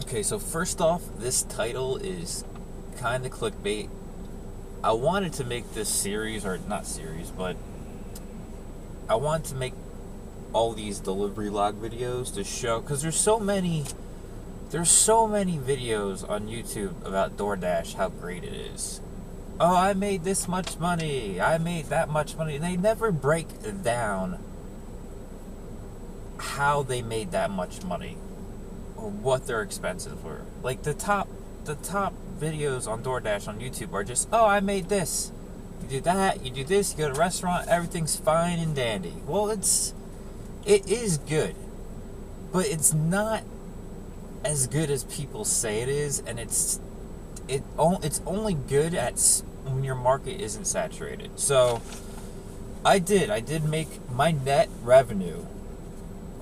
Okay, so first off, this title is kind of clickbait. I wanted to make this series, or not series, but I wanted to make all these delivery log videos to show, because there's so many videos on YouTube about DoorDash, how great it is. Oh, I made this much money, I made that much money, and they never break down how they made that much money or what their expenses were. Like the top videos on DoorDash on YouTube are just, oh, I made this. You do that, you do this, you go to a restaurant, everything's fine and dandy. Well, it is good, but it's not as good as people say it is, and it's only good at when your market isn't saturated. So I did make my net revenue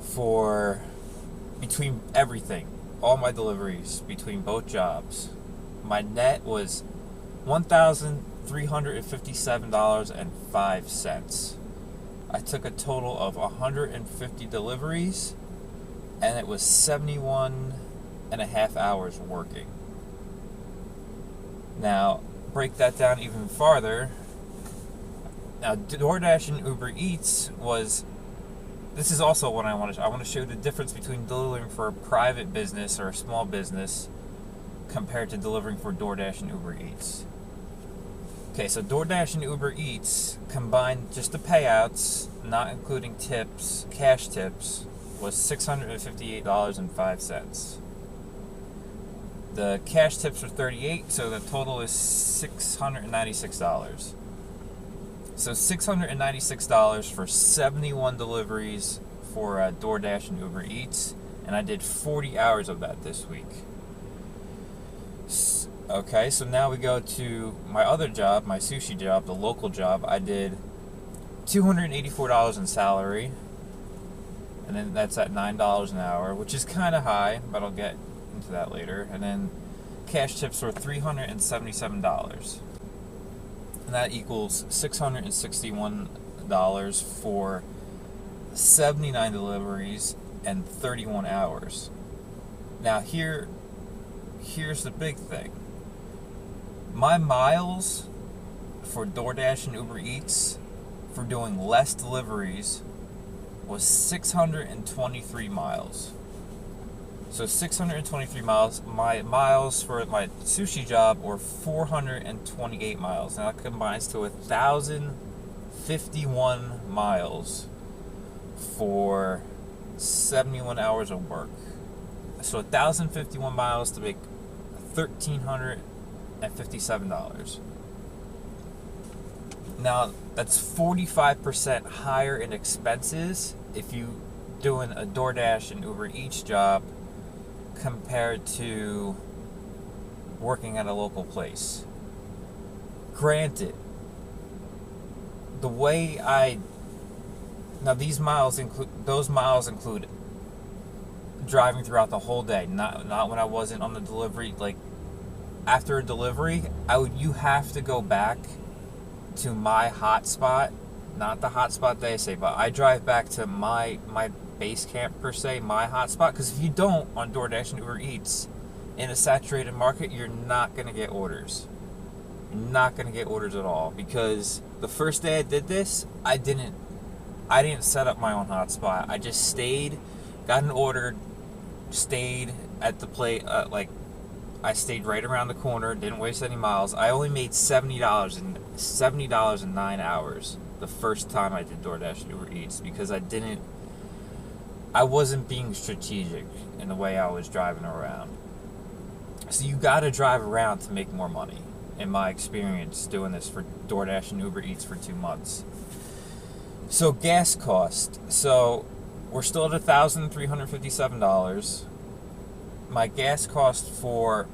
for between everything, all my deliveries between both jobs. My net was $1,357.05. I took a total of 150 deliveries, and it was 71 and a half hours working. Now, break that down even farther. Now, DoorDash and UberEats this is also what I want to show the difference between delivering for a private business or a small business compared to delivering for DoorDash and UberEats. Okay, so DoorDash and UberEats combined, just the payouts, not including tips, cash tips, was $658.05. The cash tips were $38, so the total is $696. So $696 for 71 deliveries for DoorDash and UberEats, and I did 40 hours of that this week. Okay, so now we go to my other job, my sushi job, the local job. I did $284 in salary, and then that's at $9 an hour, which is kind of high, but I'll get into that later. And then cash tips were $377. And that equals $661 for 79 deliveries and 31 hours. Now here's the big thing. My miles for DoorDash and UberEats for doing less deliveries was 623 miles. So 623 miles. My miles for my sushi job were 428 miles. Now that combines to 1,051 miles for 71 hours of work. So 1,051 miles to make $1,357. Now that's 45% higher in expenses if you doing a DoorDash and UberEats job compared to working at a local place. Granted, the way those miles include driving throughout the whole day, not when I wasn't on the delivery. Like after a delivery, you have to go back to my hotspot, not the hotspot they say, but I drive back to my base camp per se, my hotspot, because if you don't on DoorDash and UberEats in a saturated market, you're not going to get orders. You're not going to get orders at all, because the first day I did this, I didn't set up my own hotspot. I just stayed, got an order, stayed at the plate, I stayed right around the corner, didn't waste any miles. I only made $70 in 9 hours the first time I did DoorDash and UberEats, because I wasn't being strategic in the way I was driving around. So you got to drive around to make more money, in my experience doing this for DoorDash and UberEats for 2 months. So gas cost. So we're still at $1,357. My gas cost for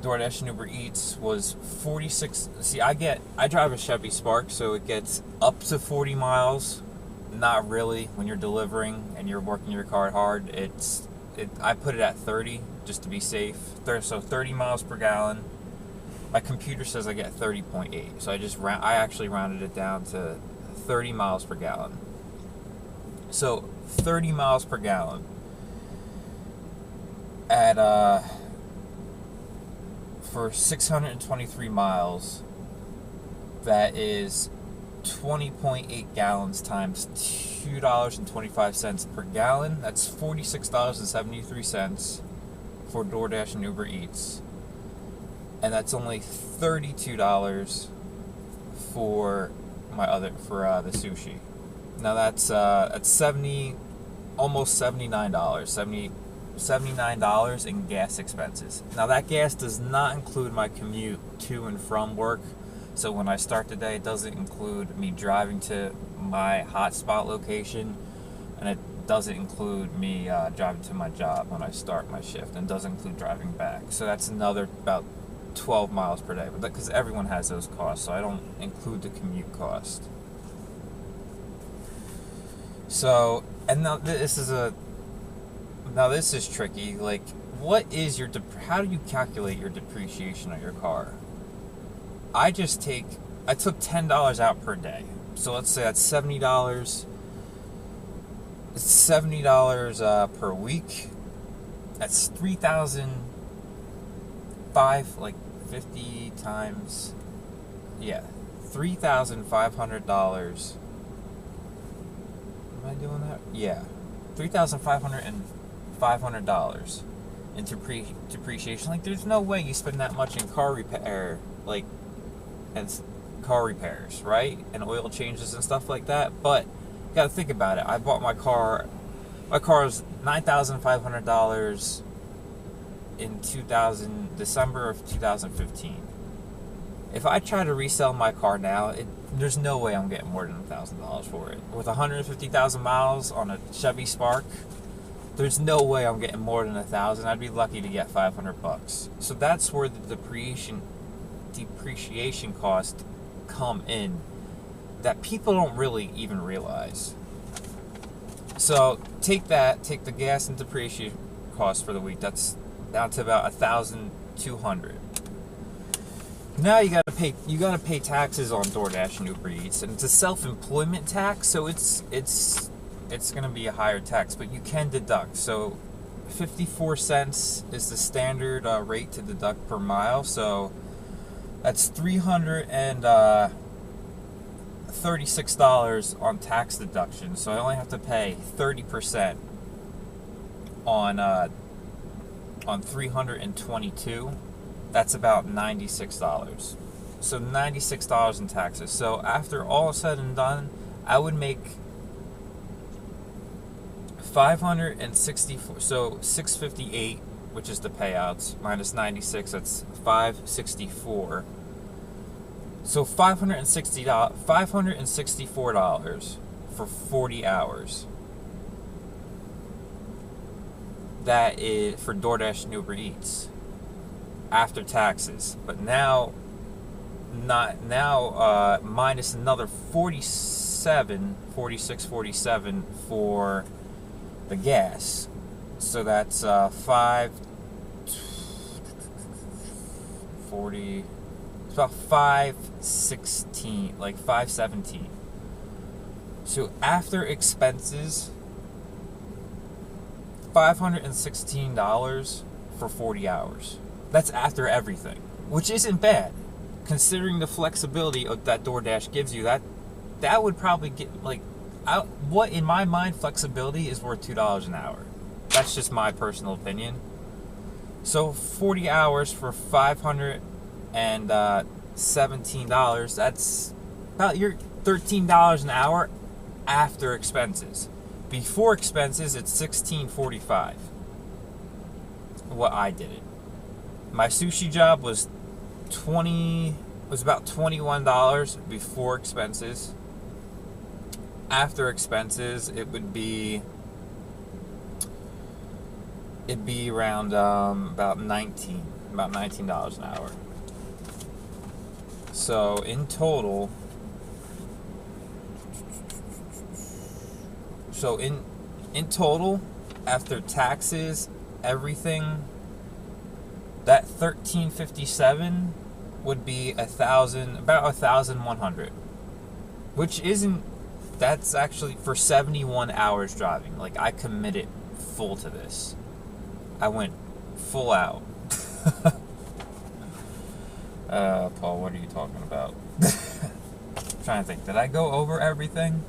DoorDash and UberEats was 46. See, I drive a Chevy Spark, so it gets up to 40 miles. Not really when you're delivering and you're working your car hard. I put it at 30 just to be safe. So 30 miles per gallon. My computer says I get 30.8, so I actually rounded it down to 30 miles per gallon. So 30 miles per gallon. at for 623 miles, that is 20.8 gallons times $2.25 per gallon. That's $46.73 for DoorDash and UberEats, and that's only $32 for the sushi. Now that's 70, almost $79, $79 in gas expenses. Now that gas does not include my commute to and from work. So when I start the day, it doesn't include me driving to my hotspot location, and it doesn't include me driving to my job when I start my shift, and doesn't include driving back. So that's another about 12 miles per day, but because everyone has those costs, so I don't include the commute cost. So, and now this is tricky. Like, what is your how do you calculate your depreciation on your car? I took $10 out per day. So let's say that's $70. It's $70 per week. That's 50 times, $3,500. Am I doing that? Yeah, $3,500 in depreciation. Like, there's no way you spend that much in car repair, and car repairs, right? And oil changes and stuff like that. But you gotta think about it. I bought my car. My car was $9,500 in December of 2015. If I try to resell my car now, there's no way I'm getting more than $1,000 for it. With 150,000 miles on a Chevy Spark, there's no way I'm getting more than $1,000. I'd be lucky to get $500. So that's where the depreciation costs come in, that people don't really even realize. So take the gas and depreciation cost for the week. That's down to about $1,200. Now you gotta pay taxes on DoorDash and UberEats, and it's a self-employment tax, so it's gonna be a higher tax, but you can deduct. So 54 cents is the standard rate to deduct per mile. So that's $336 on tax deduction. So I only have to pay 30% on 322. That's about $96. So $96 in taxes. So after all is said and done, I would make $564. So $658, which is the payouts, minus 96. That's $564. So $564 for 40 hours. That is for DoorDash and UberEats after taxes. But now minus another 46, 47 for the gas. So that's 540. It's about 516, like 517. So after expenses, $516 for 40 hours. That's after everything, which isn't bad, considering the flexibility that DoorDash gives you. That would probably get, what in my mind, flexibility is worth $2 an hour. That's just my personal opinion. So 40 hours for $517. That's about your $13 an hour after expenses. Before expenses, it's $16.45. What I did it. My sushi job was about $21 before expenses. After expenses, it'd be around about $19 an hour. So in total, after taxes, everything, that $1,357 would be about $1,100, which isn't. That's actually for 71 hours driving. Like, I committed full to this. I went full out. Paul, what are you talking about? I'm trying to think. Did I go over everything?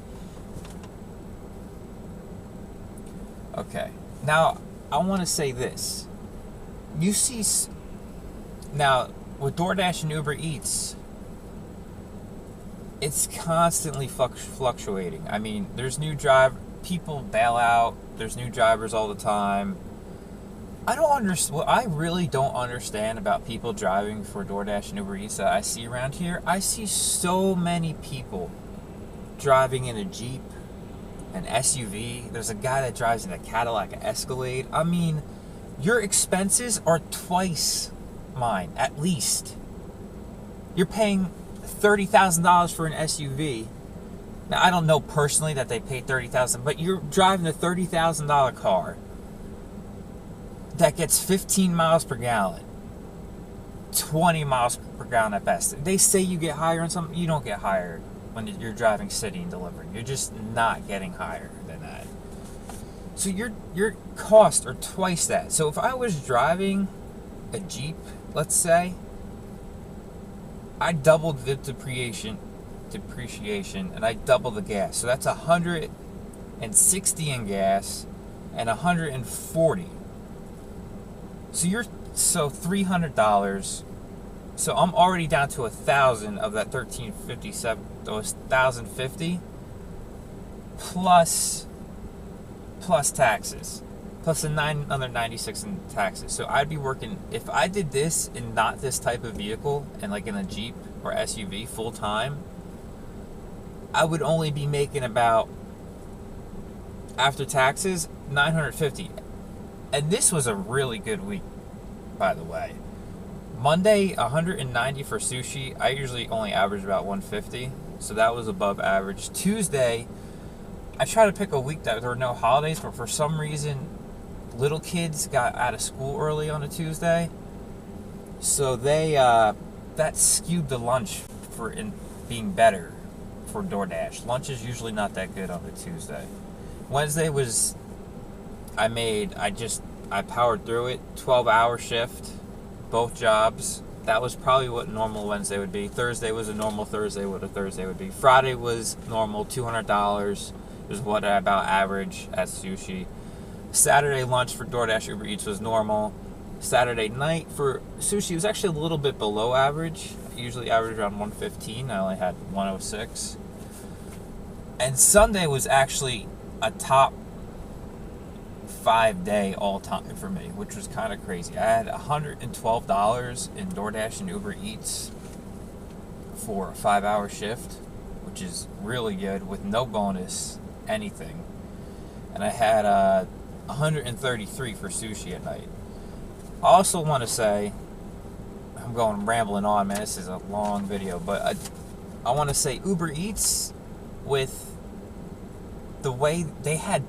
Okay. Now, I want to say this. You see, now, with DoorDash and UberEats, it's constantly fluctuating. I mean, there's new people bail out. There's new drivers all the time. What I really don't understand about people driving for DoorDash and UberEats that I see around here. I see so many people driving in a Jeep, an SUV. There's a guy that drives in a Cadillac Escalade. I mean, your expenses are twice mine, at least. You're paying $30,000 for an SUV. Now, I don't know personally that they paid $30,000, but you're driving a $30,000 car that gets 15 miles per gallon, 20 miles per gallon at best. They say you get higher on something. You don't get higher when you're driving city and delivering. You're just not getting higher than that. So your costs are twice that. So if I was driving a Jeep, let's say, I doubled the depreciation, and I doubled the gas. So that's $160 in gas and $140. So $300. So I'm already down to $1,000 of that 1,357. Those 1,050 plus taxes, plus another 96 in taxes. So I'd be working, if I did this in not this type of vehicle and like in a Jeep or SUV full time, I would only be making about, after taxes, $950. And this was a really good week, by the way. Monday, $190 for sushi. I usually only average about $150, so that was above average. Tuesday, I try to pick a week that there were no holidays, but for some reason, little kids got out of school early on a Tuesday, so that skewed the lunch for being better for DoorDash. Lunch is usually not that good on a Tuesday. Wednesday was, I powered through it. 12-hour shift, both jobs. That was probably what normal Wednesday would be. Thursday was a normal Thursday, what a Thursday would be. Friday was normal, $200 is what I about average at sushi. Saturday lunch for DoorDash UberEats was normal. Saturday night for sushi was actually a little bit below average. I usually average around 115. I only had 106. And Sunday was actually a top 5-day all time for me, which was kind of crazy. I had $112 in DoorDash and UberEats for a 5-hour shift, which is really good with no bonus, anything. And I had $133 for sushi at night. I also want to say, I'm rambling on, man. This is a long video, but I want to say UberEats, with the way they had,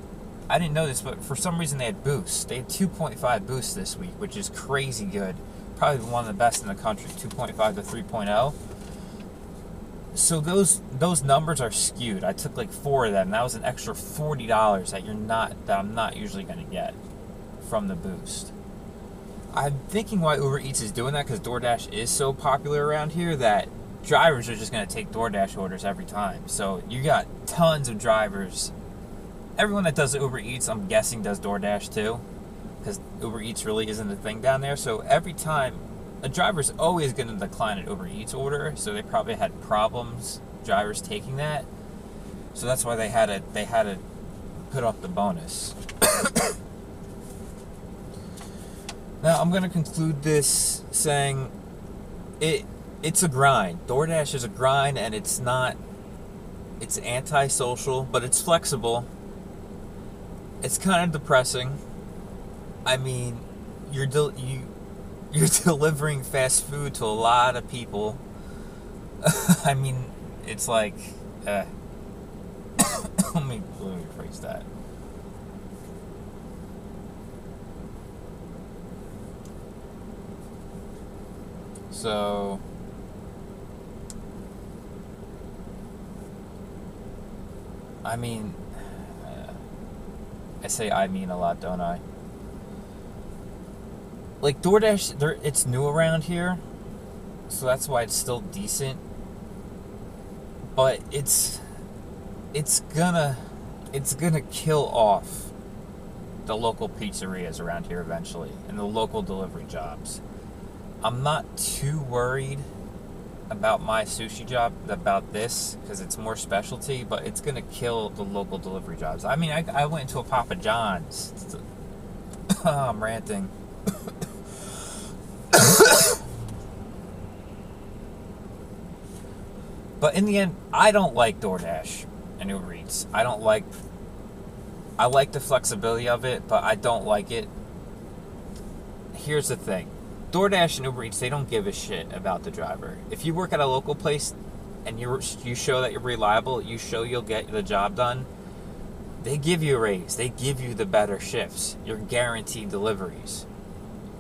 I didn't know this, but for some reason they had boosts. They had 2.5 boosts this week, which is crazy good. Probably one of the best in the country, 2.5 to 3.0. So those numbers are skewed. I took like 4 of them. That was an extra $40 that I'm not usually going to get from the boost. I'm thinking why UberEats is doing that, because DoorDash is so popular around here that drivers are just going to take DoorDash orders every time. So you got tons of drivers. Everyone that does UberEats, I'm guessing, does DoorDash too, because UberEats really isn't a thing down there. So every time, a driver's always going to decline an UberEats order, so they probably had problems, drivers taking that. So that's why they had to put up the bonus. Now I'm going to conclude this saying it's a grind. DoorDash is a grind, and it's antisocial, but it's flexible. It's kind of depressing. I mean, you're delivering fast food to a lot of people. I mean, it's like, let me rephrase that. So, I mean, I say I mean a lot, don't I? like DoorDash, it's new around here, so that's why it's still decent. But it's gonna kill off the local pizzerias around here eventually and the local delivery jobs. I'm not too worried about my sushi job, about this, because it's more specialty, but it's gonna kill the local delivery jobs. I mean, I went into a Papa John's. I'm ranting. But in the end, I don't like DoorDash and UberEats. I like the flexibility of it, but I don't like it. Here's the thing. DoorDash and UberEats, they don't give a shit about the driver. If you work at a local place and you show that you're reliable, you show you'll get the job done, they give you a raise. They give you the better shifts. You're guaranteed deliveries.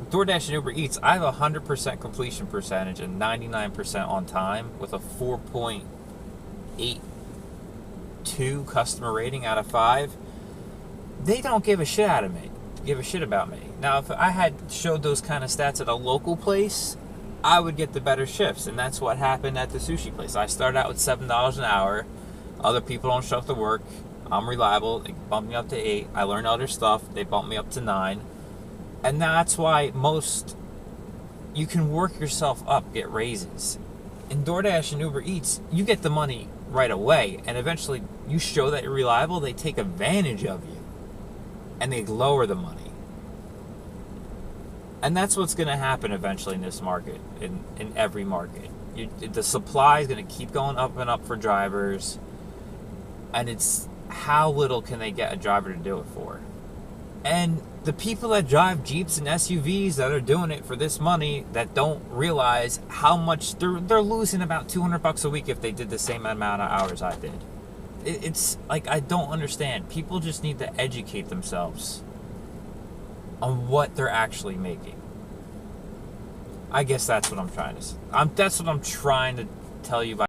DoorDash and UberEats, I have a 100% completion percentage and 99% on time with a 4.82 customer rating out of 5. They don't give a shit about me. Now, if I had showed those kind of stats at a local place, I would get the better shifts, and that's what happened at the sushi place. I started out with $7 an hour. Other people don't show up to work. I'm reliable. They bumped me up to 8. I learned other stuff. They bumped me up to 9. And that's why you can work yourself up, get raises. In DoorDash and UberEats, you get the money right away, and eventually you show that you're reliable, they take advantage of you, and they lower the money. And that's what's going to happen eventually in this market, in every market. The supply is going to keep going up and up for drivers, and it's how little can they get a driver to do it for. And the people that drive Jeeps and SUVs that are doing it for this money, that don't realize how much they're losing about $200 a week if they did the same amount of hours I did. It's like, I don't understand. People just need to educate themselves on what they're actually making. I guess that's what I'm trying to tell you by